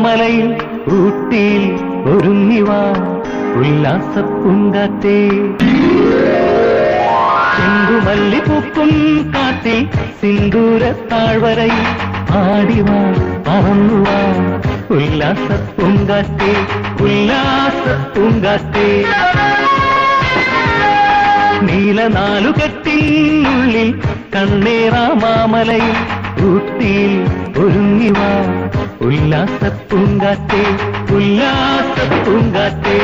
മാമലയിൽ ഊട്ടിയിൽ ഒരുങ്ങിവാ ഉല്ലാസപ്പൂങ്കാറ്റേ. ചെണ്ടുമല്ലിപ്പൂക്കും കാട്ടിൽ സിന്ദൂര താഴ്വരയിൽ ആടിവാ പറന്നുവാ ഉല്ലാസപ്പൂങ്കാറ്റേ, ഉല്ലാസപ്പൂങ്കാറ്റേ. നീലനാലുകെട്ടിനുള്ളിൽ കണ്ണേറാ മാമലയിൽ ഊട്ടിയിൽ ഒരുങ്ങിവാ ഉല്ലാസപ്പൂങ്കാറ്റേ, ഉല്ലാസപ്പൂങ്കാറ്റേ.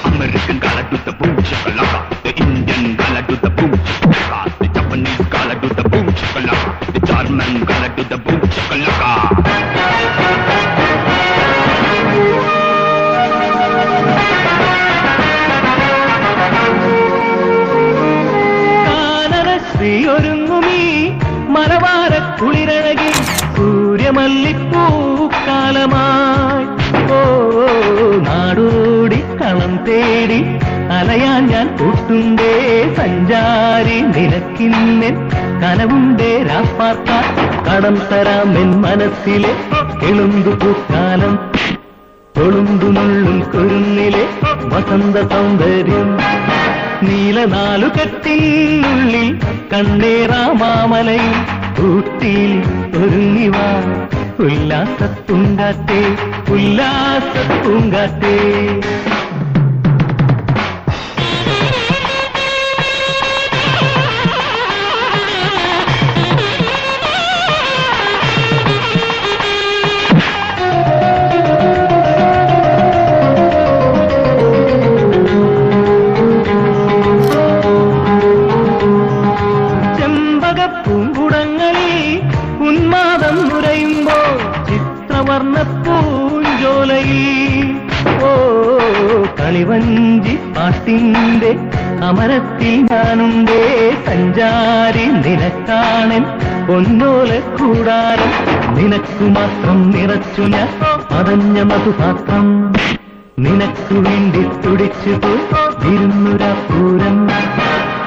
American gala do the boom shakalaka, the Indian gala do the boom shakalaka, the Japanese gala do the boom shakalaka, the German gala do the boom shakalaka. കാനനശ്രീ ഒരുങ്ങുമീ മലബാര കുളിരഴകിൽ സൂര്യമല്ലിപ്പൂക്കാലമായി. ഓ നാടോടി കളം തേടി അലയാൻ ഞാൻ കൂട്ടുണ്ടേ സഞ്ചാരി, നിനക്കിന്നെൻ കനവുണ്ടേ രാപ്പാർക്കാൻ കടം തരാമെൻ മനസ്സിലെ എളുന്തു പൂക്കാലം, കൊളുന്തുനുള്ളും കുരുന്നിലെ വസന്ത സൗന്ദര്യം. നീലനാലുകെട്ടിനുള്ളിൽ കണ്ണേറാ മാമലയിൽ ഊട്ടിയിൽ ഒരുങ്ങിവാ ഉല്ലാസപ്പൂങ്കാറ്റേ, ഉല്ലാസപ്പൂങ്കാറ്റേ. ചെമ്പകപ്പൂങ്കുടങ്ങളിൽ ഉന്മാദം നുരയുമ്പോൾ ചിത്രവർണ്ണപ്പൂഞ്ചോലയിൽ ഓ കളിവഞ്ചി പാട്ടിന്റെ അമരത്തിൽ ഞാനുണ്ടേ സഞ്ചാരി, നിനക്കാണൻ പൊന്നോല കൂടാരം. നിനക്കു മാത്രം നിറച്ചു ഞാൻ പതഞ്ഞ മധുപാത്രം, നിനക്കു വേണ്ടി തുടിച്ചു പോയിരുന്നുരാ പൂരം.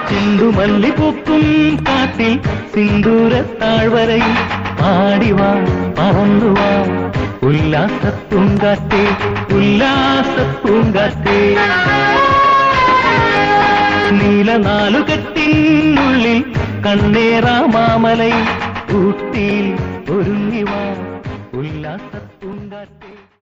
ചെണ്ടുമല്ലിപ്പൂക്കും കാട്ടിൽ സിന്ദൂര താഴ്വരയിൽ ആടിവാ പറന്നുവാ ഉല്ലാസപ്പൂങ്കാറ്റേ, ഉല്ലാസപ്പൂങ്കാറ്റേ. നീലനാലുകെട്ടിനുള്ളിൽ കണ്ണേറാ മാമലയിൽ ഊട്ടിയിൽ ഒരുങ്ങിവാ ഉല്ലാസ